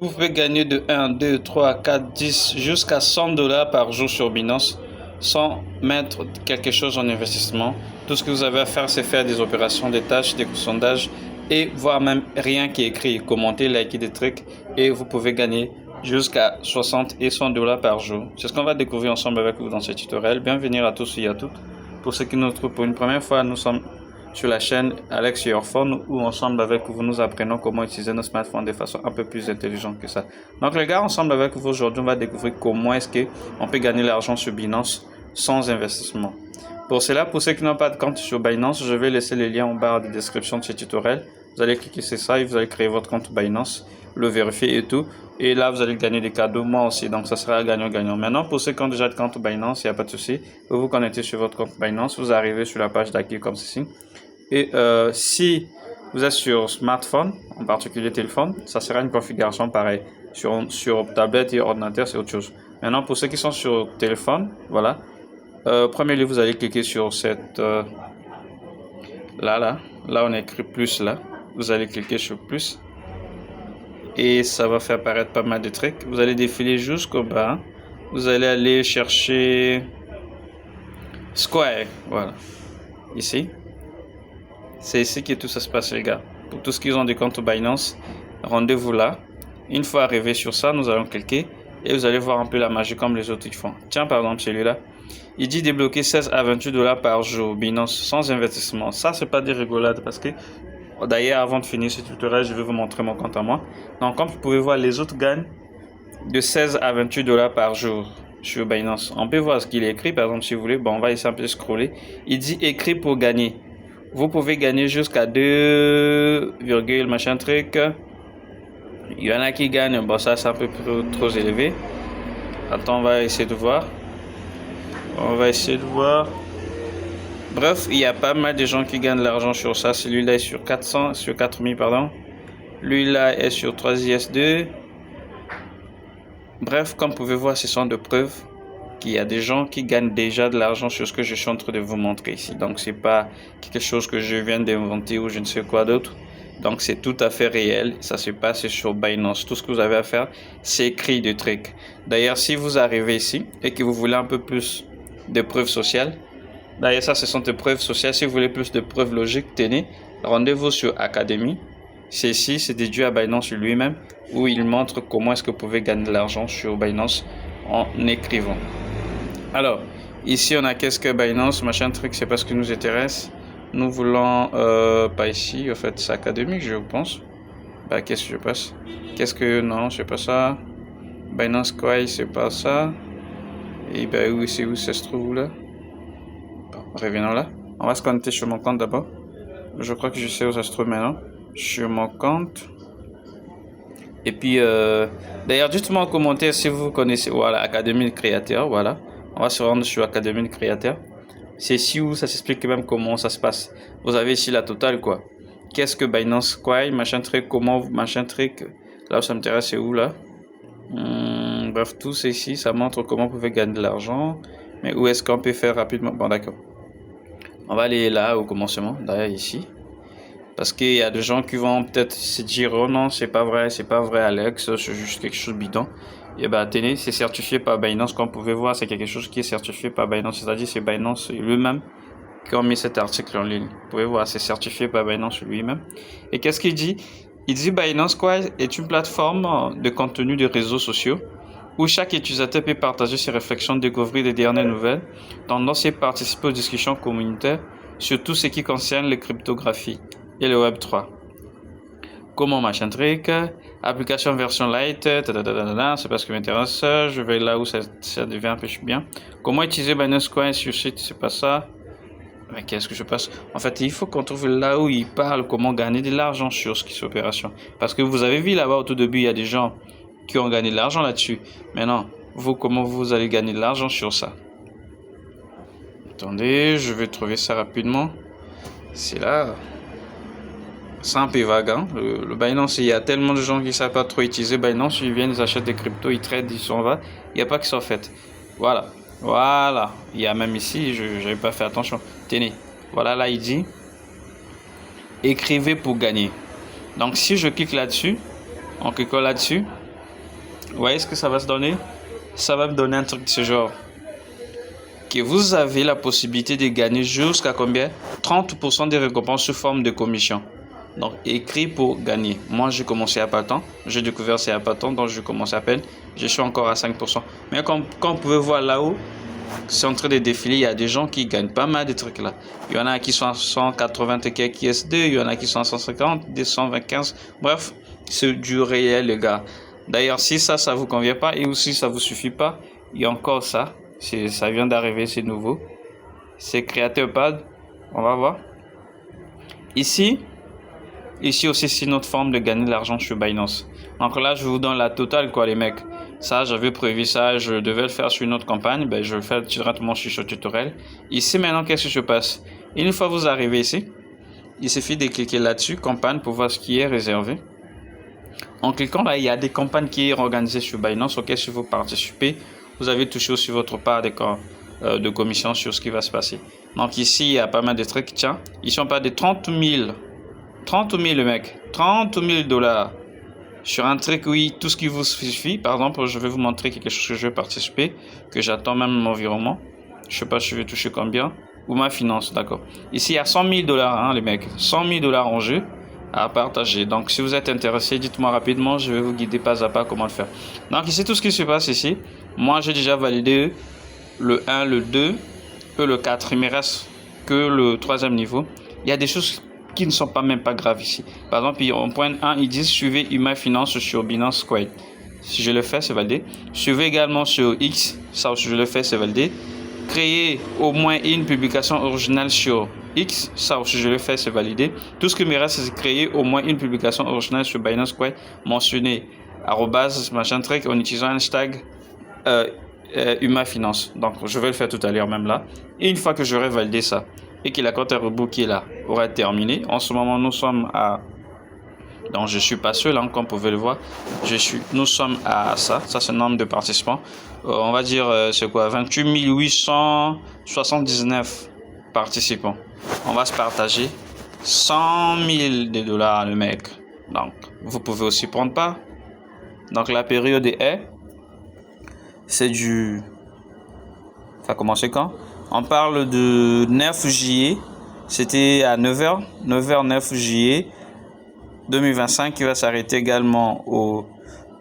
Vous pouvez gagner de 1, 2, 3, 4, 10 jusqu'à 100 dollars par jour sur Binance sans mettre quelque chose en investissement. Tout ce que vous avez à faire, c'est faire des opérations, des tâches, des sondages et voire même rien qui est écrit. Commenter, liker des trucs et vous pouvez gagner jusqu'à 60 et 100 dollars par jour. C'est ce qu'on va découvrir ensemble avec vous dans ce tutoriel. Bienvenue à tous et à toutes. Pour ceux qui nous retrouvent pour une première fois, nous sommes sur la chaîne Alex Your Phone où ensemble avec vous nous apprenons comment utiliser nos smartphones de façon un peu plus intelligente que ça. Donc les gars, ensemble avec vous aujourd'hui, on va découvrir comment est-ce qu'on peut gagner l'argent sur Binance sans investissement. Pour cela, pour ceux qui n'ont pas de compte sur Binance, je vais laisser les liens en barre de description de ce tutoriel. Vous allez cliquer sur ça et vous allez créer votre compte Binance, le vérifier et tout. Et là, vous allez gagner des cadeaux, moi aussi. Donc, ça sera gagnant-gagnant. Maintenant, pour ceux qui ont déjà de compte Binance, il n'y a pas de souci. Vous vous connectez sur votre compte Binance. Vous arrivez sur la page d'accueil comme ceci. Et si vous êtes sur smartphone, en particulier téléphone, ça sera une configuration pareille. Sur tablette et ordinateur, c'est autre chose. Maintenant, pour ceux qui sont sur téléphone, voilà. Premier lieu, vous allez cliquer sur cette... là, on a écrit plus là. Vous allez cliquer sur plus. Et ça va faire apparaître pas mal de trucs. Vous allez défiler jusqu'au bas. Vous allez aller chercher Square. Voilà. Ici. C'est ici que tout ça se passe, les gars. Pour tous qui ont des comptes Binance, rendez-vous là. Une fois arrivé sur ça, nous allons cliquer. Et vous allez voir un peu la magie comme les autres ils font. Tiens, par exemple, celui-là. Il dit débloquer 16 à 28 dollars par jour. Binance sans investissement. Ça, c'est pas des rigolades parce que... D'ailleurs, avant de finir ce tutoriel, je vais vous montrer mon compte à moi. Donc, comme vous pouvez voir, les autres gagnent de 16 à 28 dollars par jour sur Binance. On peut voir ce qu'il est écrit. Par exemple, si vous voulez, bon, on va essayer un peu de scroller. Il dit écrit pour gagner. Vous pouvez gagner jusqu'à 2, machin truc. Il y en a qui gagnent. Bon, ça, c'est un peu trop élevé. Attends, on va essayer de voir. Bref, il y a pas mal de gens qui gagnent de l'argent sur ça. Celui-là est sur 400, sur 4000, pardon. Lui-là est sur 3IS2. Bref, comme vous pouvez voir, ce sont des preuves qu'il y a des gens qui gagnent déjà de l'argent sur ce que je suis en train de vous montrer ici. Donc, c'est pas quelque chose que je viens d'inventer ou je ne sais quoi d'autre. Donc, c'est tout à fait réel. Ça se passe sur Binance. Tout ce que vous avez à faire, c'est écrire des trucs. D'ailleurs, si vous arrivez ici et que vous voulez un peu plus de preuves sociales, d'ailleurs, ça, ce sont des preuves sociales. Si vous voulez plus de preuves logiques, tenez, rendez-vous sur Academy. Ceci, c'est déduit à Binance lui-même, où il montre comment est-ce que vous pouvez gagner de l'argent sur Binance en écrivant. Alors, ici, on a qu'est-ce que Binance, machin truc, c'est pas ce qui nous intéresse. Nous voulons, pas ici, en fait, c'est académique, je pense. Bah, qu'est-ce que je passe? Qu'est-ce que, non, c'est pas ça. Binance Coin, c'est pas ça. Et ben, où ça se trouve là? Revenons là. On va se connecter sur mon compte d'abord. Je crois que je sais où ça se trouve maintenant. Sur mon compte. Et puis, d'ailleurs, dites-moi en commentaire si vous connaissez. Voilà, Académie de Créateur. Voilà. On va se rendre sur Académie de Créateur. C'est ici où ça s'explique même comment ça se passe. Vous avez ici la totale, quoi. Qu'est-ce que Binance Coin, machin truc, comment, machin truc. Là où ça m'intéresse, c'est où là? Bref, tout c'est ici. Ça montre comment vous pouvez gagner de l'argent. Mais où est-ce qu'on peut faire rapidement? Bon, d'accord. On va aller là au commencement, derrière ici. Parce qu'il y a des gens qui vont peut-être se dire oh non, c'est pas vrai Alex, c'est juste quelque chose de bidon. Et bah tenez, c'est certifié par Binance, comme vous pouvez voir, c'est quelque chose qui est certifié par Binance, c'est-à-dire c'est Binance lui-même qui a mis cet article en ligne. Vous pouvez voir, c'est certifié par Binance lui-même. Et qu'est-ce qu'il dit? Il dit Binance quoi est une plateforme de contenu de réseaux sociaux où chaque utilisateur peut partager ses réflexions, découvrir les dernières nouvelles, tendances et participer aux discussions communautaires sur tout ce qui concerne les cryptographies et le Web 3. Comment machin truc, application version light, c'est pas ce qui m'intéresse, je vais là où ça devient un peu bien. Comment utiliser Binance Coin sur site, c'est pas ça. Mais qu'est-ce que je passe? En fait, il faut qu'on trouve là où il parle comment gagner de l'argent sur ce qui est opération. Parce que vous avez vu là-bas au tout début, il y a des gens qui ont gagné de l'argent là-dessus. Maintenant, vous, comment vous allez gagner de l'argent sur ça? Attendez, je vais trouver ça rapidement. C'est là. C'est un peu vague, hein? Le Binance, il y a tellement de gens qui ne savent pas trop utiliser Binance. Ils viennent, ils achètent des cryptos, ils traitent, ils s'en vont. Il n'y a pas que ça en fait. Voilà. Voilà. Il y a même ici, je n'avais pas fait attention. Tenez. Voilà, là, il dit écrivez pour gagner. Donc, si je clique là-dessus, en cliquant là-dessus, Vous voyez ce que ça va se donner? Ça va me donner un truc de ce genre. Que vous avez la possibilité de gagner jusqu'à combien? 30% des récompenses sous forme de commission. Donc, écrit pour gagner. Moi, j'ai commencé à pas temps. J'ai découvert c'est à pas temps, donc je commence à peine. Je suis encore à 5%. Mais comme vous pouvez voir là-haut, c'est en train de défiler. Il y a des gens qui gagnent pas mal de trucs là. Il y en a qui sont à 180 quelques ISD, il y en a qui sont à 150, des 125. Bref, c'est du réel, les gars. D'ailleurs, si ça vous convient pas et aussi ça vous suffit pas, il y a encore ça. Ça vient d'arriver, c'est nouveau. C'est Creator Pad. On va voir. Ici aussi, c'est une autre forme de gagner de l'argent sur Binance. Donc là, je vous donne la totale, quoi, les mecs. Ça, j'avais prévu ça, je devais le faire sur une autre campagne. Ben, je le fais directement sur ce tutoriel. Ici, maintenant, qu'est-ce qui se passe? Une fois que vous arrivez ici, il suffit de cliquer là-dessus, campagne, pour voir ce qui est réservé. En cliquant là, il y a des campagnes qui sont organisées sur Binance auxquelles si vous participez, vous avez touché aussi votre part de commission sur ce qui va se passer. Donc ici, il y a pas mal de trucs. Tiens, ils sont pas de 30 000. 30 000 le mec. 30 000 $. Sur un truc, oui, tout ce qui vous suffit. Par exemple, je vais vous montrer quelque chose que je vais participer, que j'attends même mon environnement. Je sais pas si je vais toucher combien. Ou ma finance, d'accord. Ici, il y a 100 000 $, hein, les mecs. 100 000 $ en jeu à partager. Donc, si vous êtes intéressé, dites-moi rapidement. Je vais vous guider pas à pas comment le faire. Donc, ici, tout ce qui se passe ici. Moi, j'ai déjà validé le 1, le 2 et le 4. Il me reste que le 3e niveau. Il y a des choses qui ne sont même pas graves ici. Par exemple, en point 1, ils disent suivez Uma Finance sur Binance Square. Si je le fais, c'est validé. Suivez également sur X. Ça, si je le fais, c'est validé. Créer au moins une publication originale sur X. Ça, si je le fais, c'est validé. Tout ce qui me reste, c'est créer au moins une publication originale sur Binance Square. Mentionner machin truc en utilisant un hashtag Uma Finance. Donc, je vais le faire tout à l'heure même là. Et une fois que j'aurai validé ça, et que la compte à rebours qui est là aura terminé. En ce moment, nous sommes à... Donc, je suis pas seul, hein, comme vous pouvez le voir. Nous sommes à ça. Ça, c'est le nombre de participants. On va dire, c'est quoi? 28 879 participants. On va se partager 100 000 $ le mec. Donc, vous pouvez aussi prendre part. Donc, la période est... C'est du... Ça a commencé quand? On parle de 9 juillet, c'était à 9h, 9 juillet 2025 qui va s'arrêter également au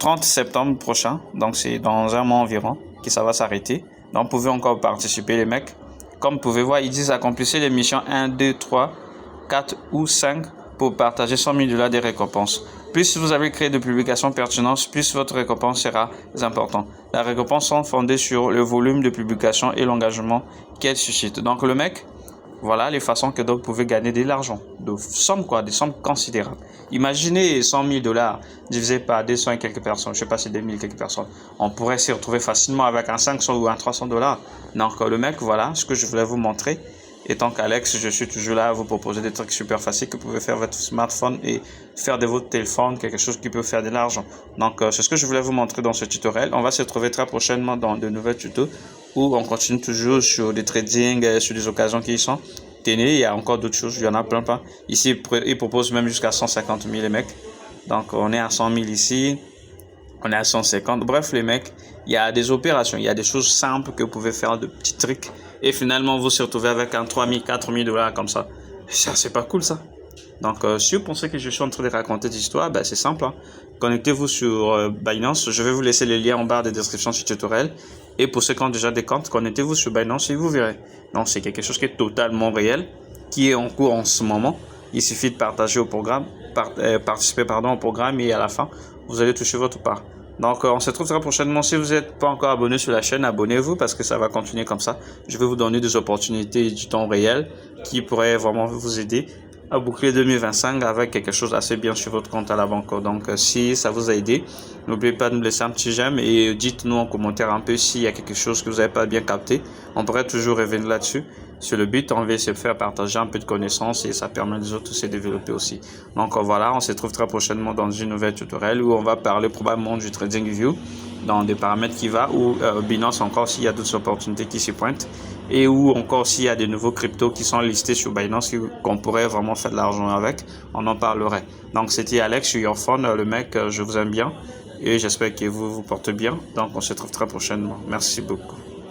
30 septembre prochain. Donc c'est dans un mois environ que ça va s'arrêter. Donc vous pouvez encore participer les mecs. Comme vous pouvez voir, ils disent accomplissez les missions 1, 2, 3, 4 ou 5 pour partager 100 000 $ des récompenses. Plus vous avez créé de publications pertinentes, plus votre récompense sera importante. Les récompenses sont fondées sur le volume de publications et l'engagement qu'elles suscitent. Donc le mec, voilà les façons que donc vous pouvez gagner de l'argent. Des sommes considérables. Imaginez 100 000 $ divisé par 200 et quelques personnes. Je sais pas si 2000 quelques personnes. On pourrait s'y retrouver facilement avec un 500 ou un 300 $. Donc le mec, voilà ce que je voulais vous montrer. Et tant qu'Alex, je suis toujours là à vous proposer des trucs super faciles que vous pouvez faire avec votre smartphone et faire de votre téléphone quelque chose qui peut faire de l'argent. Donc, c'est ce que je voulais vous montrer dans ce tutoriel. On va se retrouver très prochainement dans de nouvelles tutos où on continue toujours sur des trading, sur des occasions qui y sont. Tenez, il y a encore d'autres choses, il y en a plein. Ici, ils proposent même jusqu'à 150 000 les mecs. Donc, on est à 100 000 ici. On est à 150. Bref, les mecs, il y a des opérations, il y a des choses simples que vous pouvez faire, de petits trucs. Et finalement, vous vous retrouvez avec un 3 000, 4 000 $ comme ça. Ça, c'est pas cool, ça. Donc, si vous pensez que je suis en train de raconter des histoires, ben, c'est simple. Hein. Connectez-vous sur Binance. Je vais vous laisser les liens en barre de description sur le tutoriel. Et pour ceux qui ont déjà des comptes, connectez-vous sur Binance et vous verrez. Donc, c'est quelque chose qui est totalement réel, qui est en cours en ce moment. Il suffit de partager au programme, participer au programme et à la fin, vous allez toucher votre part. Donc, on se retrouve très prochainement. Si vous n'êtes pas encore abonné sur la chaîne, abonnez-vous parce que ça va continuer comme ça. Je vais vous donner des opportunités du temps réel qui pourraient vraiment vous aider à boucler 2025 avec quelque chose assez bien sur votre compte à la banque. Donc, si ça vous a aidé, n'oubliez pas de nous laisser un petit j'aime et dites-nous en commentaire un peu s'il y a quelque chose que vous n'avez pas bien capté. On pourrait toujours revenir là-dessus. Sur le but, on va essayer de faire partager un peu de connaissances et ça permet aux autres de se développer aussi. Donc voilà, on se retrouve très prochainement dans une nouvelle tutoriel où on va parler probablement du TradingView dans des paramètres qui va ou Binance encore s'il y a d'autres opportunités qui s'y pointent et ou encore s'il y a des nouveaux cryptos qui sont listés sur Binance qu'on pourrait vraiment faire de l'argent avec, on en parlerait. Donc c'était Alex sur Your Phone, le mec, je vous aime bien et j'espère que vous vous portez bien. Donc, on se retrouve très prochainement. Merci beaucoup.